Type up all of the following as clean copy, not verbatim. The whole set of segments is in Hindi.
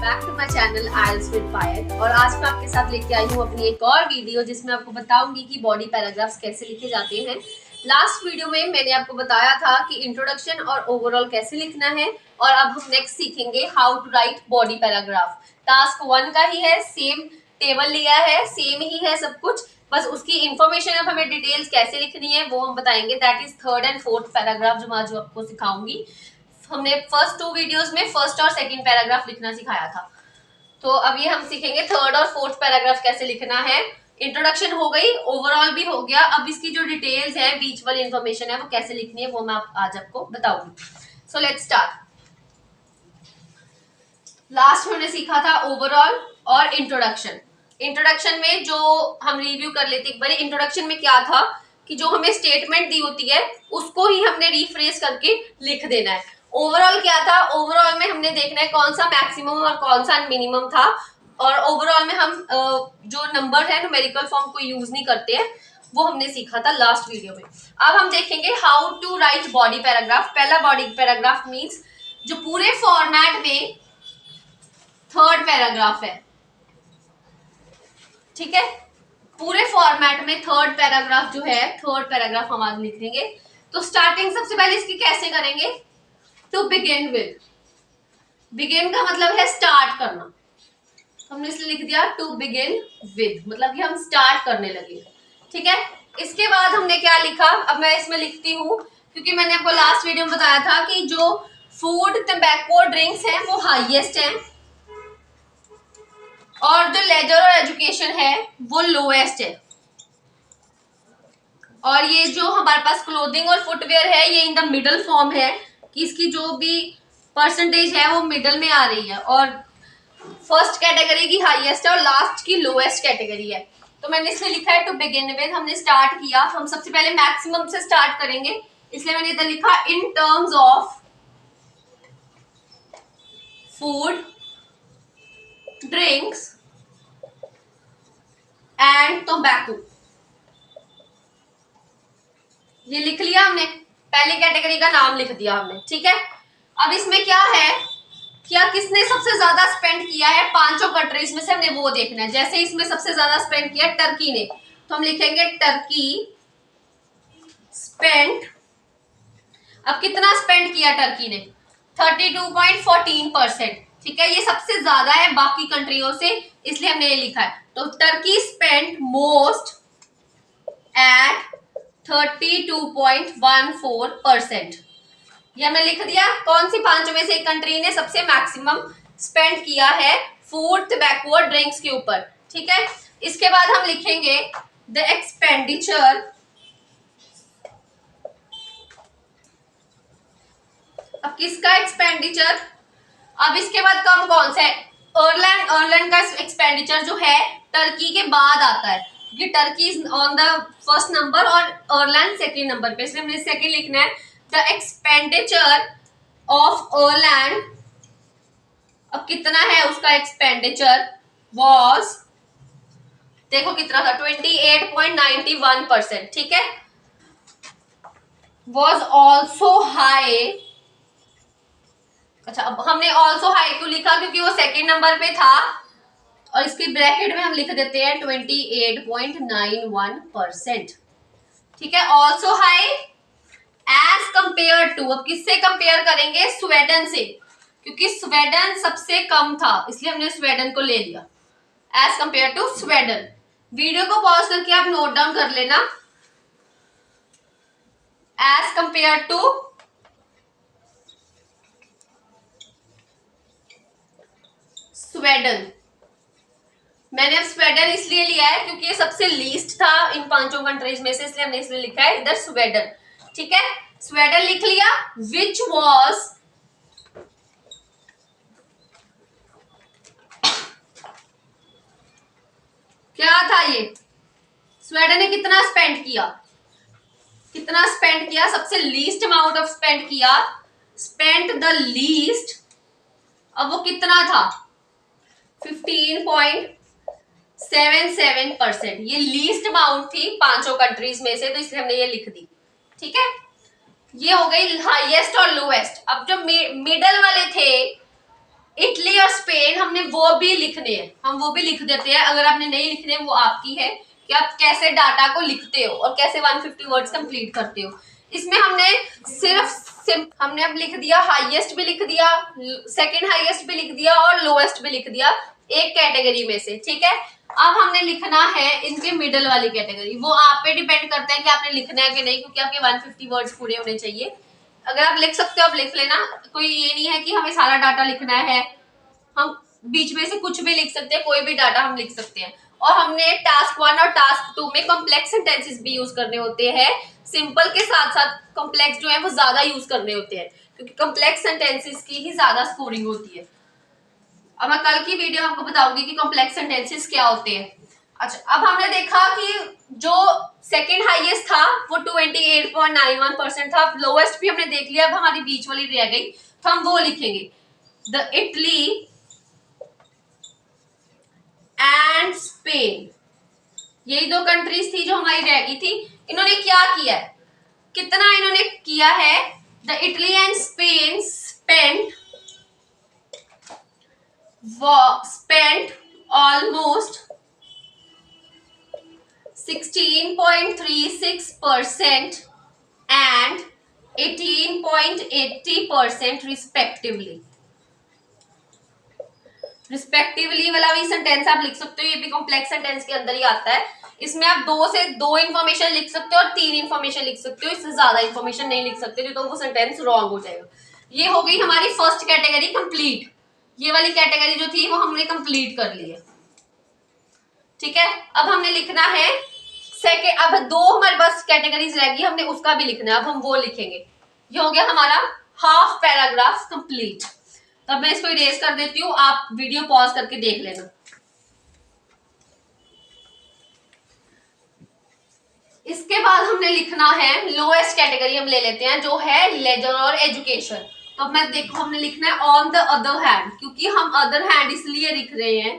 Back to my channel aisles with Payal. और आज मैं आपके साथ लेके आई हूँ अपनी एक और वीडियो जिसमें आपको बताऊंगी कि बॉडी पैराग्राफ्स कैसे लिखे जाते हैं। लास्ट वीडियो में मैंने आपको बताया था कि इंट्रोडक्शन और ओवरऑल कैसे लिखना है, और अब हम नेक्स्ट सीखेंगे how to write body paragraph. Task 1 का ही है, सेम टेबल लिया है, सेम ही है सब कुछ, बस उसकी इन्फॉर्मेशन अब हमें डिटेल्स कैसे लिखनी है वो हम बताएंगे। That is 3rd and 4th paragraph जो मैं आज आपको सिखाऊंगी। हमने फर्स्ट 2 वीडियोस में फर्स्ट और सेकंड पैराग्राफ लिखना सिखाया था, तो अब ये हम सीखेंगे 3rd और 4th पैराग्राफ कैसे लिखना है। इंट्रोडक्शन हो गई, ओवरऑल भी हो गया, अब इसकी जो डिटेल्स है, बीच वाली इन्फॉर्मेशन है वो कैसे लिखनी है वो मैं आज आपको बताऊंगी। So let's start. लास्ट में हमने सीखा था ओवरऑल और इंट्रोडक्शन। इंट्रोडक्शन में जो हम रिव्यू कर लेते एक बार, इंट्रोडक्शन में क्या था कि जो हमें स्टेटमेंट दी होती है उसको ही हमने रिफ्रेश करके लिख देना है। ओवरऑल क्या था, ओवरऑल में हमने देखना है कौन सा मैक्सिमम और कौन सा मिनिमम था, और ओवरऑल में हम जो नंबर है न्यूमेरिकल फॉर्म को यूज नहीं करते हैं वो हमने सीखा था लास्ट वीडियो में। अब हम देखेंगे how to write body paragraph. पहला बॉडी पैराग्राफ मीन्स जो पूरे फॉर्मेट में 3rd पैराग्राफ है, ठीक है, पूरे फॉर्मेट में 3rd पैराग्राफ जो है, 3rd पैराग्राफ हम आज लिखेंगे। तो स्टार्टिंग सबसे पहले इसकी कैसे करेंगे, टू बिगिन विद। बिगिन का मतलब है स्टार्ट करना, तो हमने इसलिए लिख दिया टू बिगिन विद, मतलब कि हम स्टार्ट करने लगे, ठीक है। इसके बाद हमने क्या लिखा, अब मैं इसमें लिखती हूँ क्योंकि मैंने आपको लास्ट वीडियो में बताया था कि जो फूड टबैको ड्रिंक्स हैं वो हाईएस्ट हैं और जो लेजर और एजुकेशन है वो लोएस्ट है, और ये जो हमारे पास क्लोथिंग और फुटवेयर है ये इन द मिडल फॉर्म है कि इसकी जो भी परसेंटेज है वो मिडल में आ रही है, और फर्स्ट कैटेगरी की हाईएस्ट है और लास्ट की लोएस्ट कैटेगरी है। तो मैंने इसमें लिखा है टू बिगिन विद, हमने स्टार्ट किया, हम सबसे पहले मैक्सिमम से स्टार्ट करेंगे, इसलिए मैंने इधर लिखा in terms of food drinks and tobacco. ये लिख लिया हमने, पहली कैटेगरी का नाम लिख दिया हमने, ठीक है। अब इसमें क्या है, क्या किसने सबसे ज्यादा स्पेंड किया है पांचों कंट्रीज में से, हमने वो देखना है। जैसे इसमें सबसे ज्यादा स्पेंड किया टर्की ने, तो हम लिखेंगे टर्की स्पेंड। अब कितना स्पेंड किया टर्की ने, 32.14%, ठीक है, ये सबसे ज्यादा है बाकी कंट्रियों से, इसलिए हमने ये लिखा है। तो टर्की स्पेंड मोस्ट एट 32.14%, ये हमने लिख दिया। कौन सी पांचों में से एक कंट्री ने सबसे मैक्सिमम स्पेंड किया है फूड टबैको और ड्रिंक्स के ऊपर, ठीक है। इसके बाद हम लिखेंगे द एक्सपेंडिचर अब किसका एक्सपेंडिचर, अब इसके बाद कम कौन सा है, आयरलैंड। आयरलैंड का एक्सपेंडिचर जो है टर्की के बाद आता है क्योंकि Turkey is on the first number और आयरलैंड सेकंड नंबर पे, इसलिए हमने सेकंड लिखना है। द एक्सपेंडिचर ऑफ आयरलैंड, अब कितना है उसका एक्सपेंडिचर, वॉज, देखो कितना था, 28.91%, ठीक है। वॉज ऑल्सो हाई, अच्छा अब हमने ऑल्सो हाई क्यों लिखा, क्योंकि वो सेकेंड नंबर पे था, और इसके ब्रैकेट में हम लिख देते हैं 28.91%, ठीक है। Also high as compare to, अब किससे कंपेयर करेंगे, स्वीडन से, क्योंकि स्वीडन सबसे कम था इसलिए हमने स्वीडन को ले लिया, as compare to Sweden. Video को पॉज करके आप नोट डाउन कर लेना, एज कंपेयर टू स्वीडन। मैंने अब स्वीडन इसलिए लिया है क्योंकि ये सबसे लीस्ट था इन पांचों कंट्रीज में से, इसलिए हमने इसलिए लिखा है इधर स्वीडन, ठीक है। स्वीडन लिख लिया, विच वॉज क्या था ये, स्वीडन ने कितना स्पेंड किया, कितना स्पेंड किया, सबसे लीस्ट अमाउंट ऑफ स्पेंड किया, स्पेंड द लीस्ट। अब वो कितना था, 15.77%, ये लीस्ट अमाउंट थी पांचों कंट्रीज में से, तो इसलिए हमने ये लिख दी, ठीक है। ये हो गई हाईएस्ट और लोएस्ट। अब जो मिडल वाले थे इटली और स्पेन हमने वो भी लिखने हैं, हम वो भी लिख देते हैं। अगर आपने नहीं लिखने वो आपकी है कि आप कैसे डाटा को लिखते हो और कैसे 150 वर्ड्स कंप्लीट करते हो। इसमें हमने हमने अब लिख दिया, हाईएस्ट भी लिख दिया, सेकंड हाईएस्ट भी लिख दिया और लोएस्ट भी लिख दिया एक कैटेगरी में से, ठीक है। अब हमने लिखना है इनके मिडल वाली कैटेगरी। वो आप पे डिपेंड करता है कि आपने लिखना है कि नहीं, क्योंकि आपके 150 वर्ड्स पूरे होने चाहिए। अगर आप लिख सकते हो आप लिख लेना, कोई ये नहीं है कि हमें सारा डाटा लिखना है, हम बीच में से कुछ भी लिख सकते हैं, कोई भी डाटा हम लिख सकते हैं। और हमने टास्क 1 और टास्क 2 में कॉम्प्लेक्स सेंटेंसेस भी यूज करने होते हैं। सिंपल के साथ साथ कॉम्प्लेक्स जो है वो ज्यादा यूज करने होते हैं, क्योंकि कॉम्प्लेक्स सेंटेंसेस की ही ज्यादा स्कोरिंग होती है। अब मैं कल की वीडियो आपको बताऊंगी कि कॉम्प्लेक्स सेंटेंसेस क्या होते हैं। अच्छा, अब हमने देखा कि जो सेकंड हाईएस्ट था वो 28.91% था। लोएस्ट भी हमने देख लिया, अब हमारी बीच वाली रह गई, तो हम वो लिखेंगे, द इटली एंड स्पेन। यही दो कंट्रीज थी जो हमारी रह गई थी। इन्होंने क्या किया है, कितना इन्होंने किया है, the Italy and Spain spent almost 16.36% and 18.80% respectively. Respectively वाला भी सेंटेंस आप लिख सकते हो, ये भी कॉम्प्लेक्स सेंटेंस के अंदर ही आता है। इसमें आप 2 से 2 इंफॉर्मेशन लिख सकते हो और 3 इंफॉर्मेशन लिख सकते हो, इससे ज्यादा इंफॉर्मेशन नहीं लिख सकते, तो वो सेंटेंस रॉन्ग हो जाएगा। ये हो गई हमारी फर्स्ट कैटेगरी कंप्लीट। ये वाली कैटेगरी जो थी वो हमने कंप्लीट कर ली है, ठीक है। अब हमने लिखना है सेकेंड, अब 2 हमारे पास कैटेगरीज रहेगी, हमने उसका भी लिखना है, अब हम वो लिखेंगे। ये हो गया हमारा हाफ पैराग्राफ कंप्लीट। तब मैं इसको इरेज कर देती हूँ, आप वीडियो पॉज करके देख लेना। इसके बाद हमने लिखना है लोएस्ट कैटेगरी, हम ले लेते हैं जो है लेजर और एजुकेशन। तो अब मैं देखो हमने लिखना है ऑन द अदर हैंड, क्योंकि हम अदर हैंड इसलिए लिख रहे हैं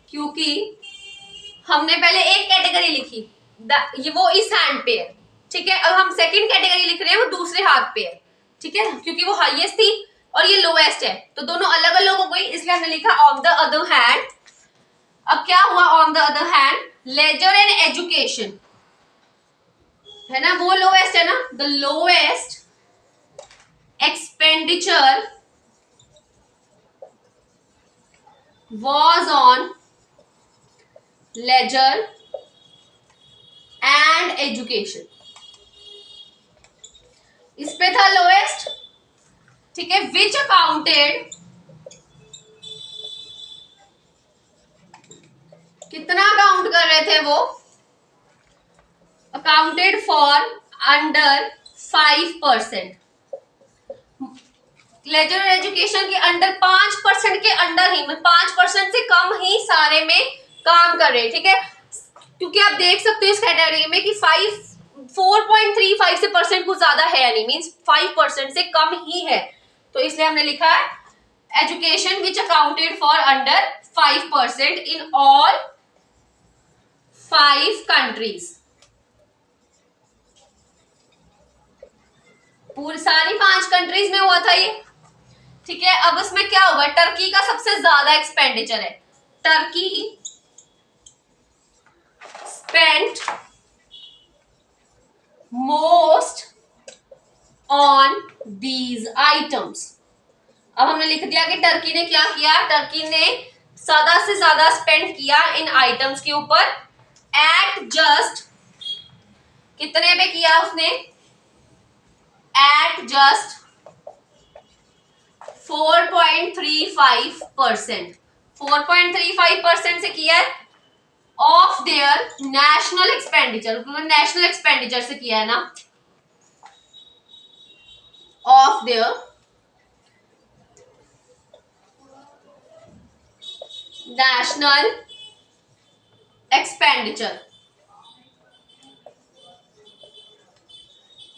क्योंकि हमने पहले एक कैटेगरी लिखी, ये वो इस हैंड पे है, ठीक है। अब हम सेकंड कैटेगरी लिख रहे हैं, वो दूसरे हाथ पे है, ठीक है, क्योंकि वो हाईएस्ट थी और ये लोएस्ट है, तो दोनों अलग अलग हो गई, इसलिए हमने लिखा ऑन द अदर हैंड। अब क्या हुआ, on the other hand leisure and education है ना, वो लोएस्ट है ना, the lowest expenditure was on leisure and education। इस पे था लोएस्ट, ठीक है। विच अकाउंटेड, कितना काउंट कर रहे थे वो, अकाउंटेड फॉर अंडर 5%। लेजर और एजुकेशन के अंडर 5% के अंडर ही, 5% से कम ही सारे में काम कर रहे हैं, ठीक है। क्योंकि आप देख सकते हो इस कैटेगरी में कि 4.35 से परसेंट कुछ ज्यादा है नहीं, मींस 5% से कम ही है, तो इसलिए हमने लिखा है education which accounted for under 5% in all 5 countries. पूरी सारी 5 कंट्रीज में हुआ था ये, ठीक है। अब इसमें क्या हुआ, टर्की का सबसे ज्यादा एक्सपेंडिचर है, Turkey spent most on these items. अब हमने लिख दिया कि टर्की ने क्या किया, टर्की ने ज्यादा से ज्यादा स्पेंड किया इन आइटम्स के ऊपर। एट जस्ट, कितने पे किया उसने, एट जस्ट 4.35%। 4.35% से किया है of their national expenditure, national expenditure से किया है ना, ऑफ देयर नेशनल एक्सपेंडिचर।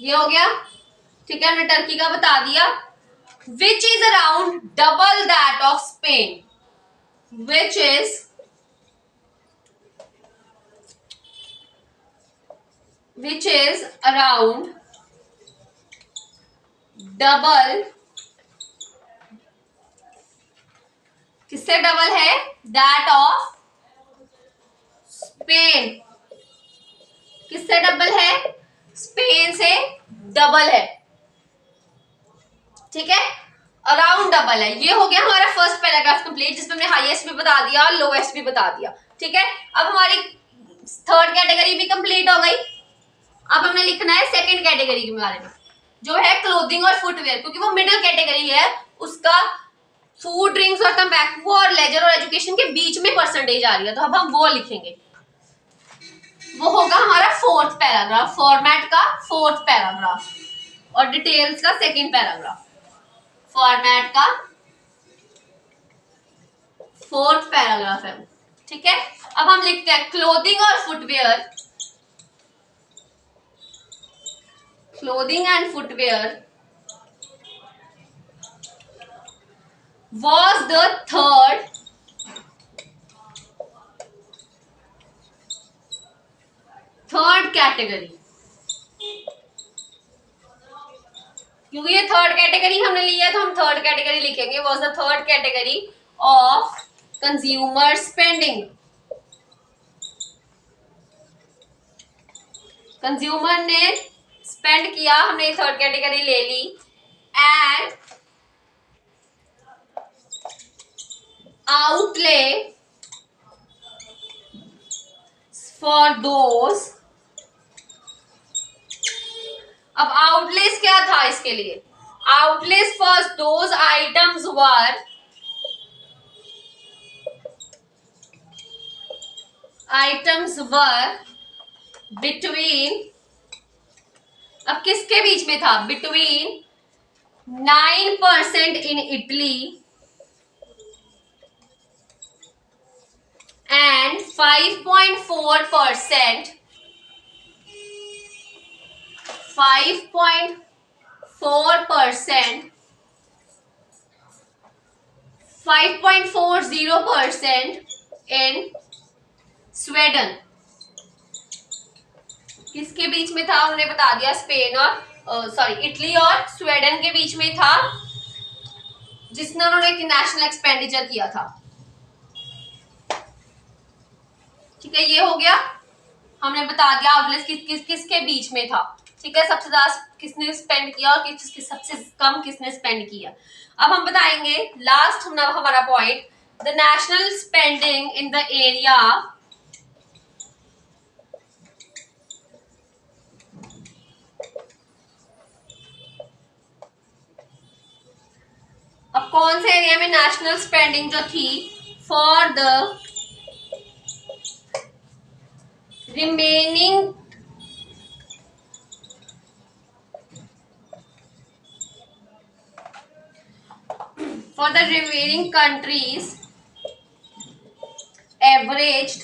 ये हो गया, ठीक है। हमने टर्की का बता दिया, which is around double that of Spain, which is around double किससे डबल है? That of Spain. किससे डबल है? स्पेन से डबल है, ठीक है, अराउंड डबल है। ये हो गया हमारा फर्स्ट पैराग्राफ कंप्लीट, जिसमें हमने हाईएस्ट भी बता दिया और लोएस्ट भी बता दिया, ठीक है। अब हमारी थर्ड कैटेगरी भी कंप्लीट हो गई। अब हमने लिखना है सेकंड कैटेगरी के बारे में, जो है क्लोथिंग और फुटवेयर, क्योंकि वो मिडिल कैटेगरी है, उसका फूड, ड्रिंक्स और टम्बैकू और लेजर और एजुकेशन के बीच में परसेंटेज आ रही है, तो अब हम वो लिखेंगे। वो होगा हमारा फोर्थ पैराग्राफ, फॉर्मेट का फोर्थ पैराग्राफ और डिटेल्स का सेकंड पैराग्राफ। फॉर्मेट का फोर्थ पैराग्राफ है, ठीक है। अब हम लिखते हैं क्लोथिंग और footwear, clothing and footwear was the third category. क्योंकि ये थर्ड कैटेगरी हमने लिया है, तो हम थर्ड कैटेगरी लिखेंगे। was the third category of consumer spending. Consumer ने स्पेंड किया, हमने थर्ड कैटेगरी ले ली। एंड outlay for those, अब आउटलेस क्या था इसके लिए? Outlays for those items were between, अब किसके बीच में था? Between 9% in Italy and 5.4%, 5.40% in Sweden. किसके बीच में था? हमने बता दिया, स्पेन और इटली और स्वीडन के बीच में था, जिसने उन्होंने नेशनल एक्सपेंडिचर किया था, ठीक है। ये हो गया, हमने बता दिया आउटलेस किसके बीच में था, ठीक है। सबसे ज्यादा किसने स्पेंड किया और सबसे कम किसने स्पेंड किया। अब हम बताएंगे लास्ट हमारा point, the national spending in the area अब कौन से एरिया में नेशनल स्पेंडिंग जो थी? For the remaining countries averaged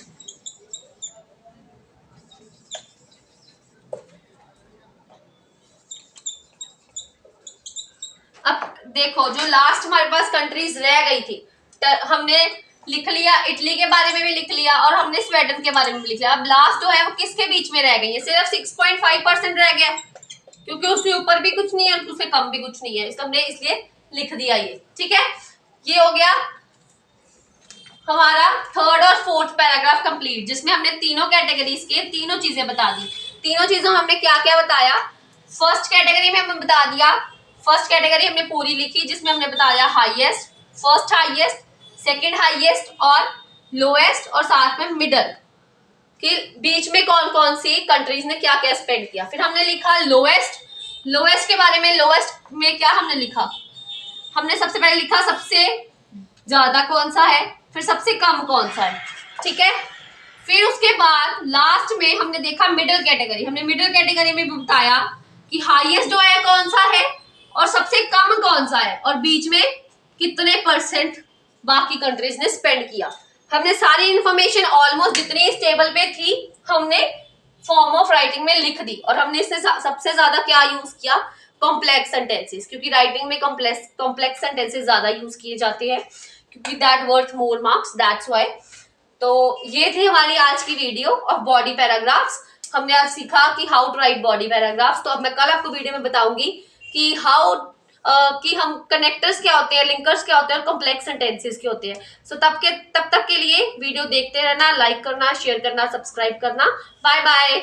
अब देखो, जो लास्ट हमारे पास कंट्रीज रह गई थी, हमने लिख लिया, इटली के बारे में भी लिख लिया और हमने स्वीडन के बारे में भी लिख लिया। अब लास्ट जो है वो किसके बीच में रह गई है? सिर्फ 6.5% रह गया, क्योंकि उससे ऊपर भी कुछ नहीं है, उससे कम भी कुछ नहीं है, हमने इसलिए लिख दिया ये, ठीक है। ये हो गया हमारा थर्ड और फोर्थ पैराग्राफ कंप्लीट, जिसमें हमने तीनों कैटेगरीज के तीनों चीजें बता दी। तीनों चीजों हमने क्या क्या बताया? फर्स्ट कैटेगरी में हमने बता दिया, फर्स्ट कैटेगरी हमने पूरी लिखी, जिसमें हमने बताया highest, first highest, second highest और लोएस्ट, और साथ में मिडल के बीच में कौन कौन सी कंट्रीज ने क्या क्या स्पेंड किया। फिर हमने लिखा लोएस्ट, लोएस्ट के बारे में, लोएस्ट में क्या हमने लिखा? हमने सबसे पहले लिखा सबसे ज्यादा कौन सा है, फिर सबसे कम कौन सा है, ठीक है। फिर उसके बाद लास्ट में हमने देखा मिडिल कैटेगरी, हमने मिडिल कैटेगरी में भी बताया कि हाईएस्ट जो है कौन सा है और सबसे कम कौन सा है, और बीच में कितने परसेंट बाकी कंट्रीज ने स्पेंड किया। हमने सारी इंफॉर्मेशन ऑलमोस्ट जितनी इस टेबल पे थी हमने फॉर्म ऑफ राइटिंग में लिख दी, और हमने इससे सबसे ज्यादा क्या यूज किया? कॉम्प्लेक्स सेंटेंसेस, क्योंकि राइटिंग में कॉम्प्लेक्स सेंटेंसेस ज्यादा यूज किए जाते हैं, क्योंकि that worth more marks, that's why. तो ये थी हमारी आज की वीडियो ऑफ बॉडी पैराग्राफ्स। हमने आज सीखा कि how to write body paragraphs. तो अब मैं कल आपको वीडियो में बताऊंगी कि हाउ कि हम कनेक्टर्स क्या होते हैं, लिंकर्स क्या होते हैं और कॉम्प्लेक्स सेंटेंसेस क्या होते हैं। सो तब तक के लिए वीडियो देखते रहना, लाइक करना, शेयर करना, सब्सक्राइब करना। Bye bye.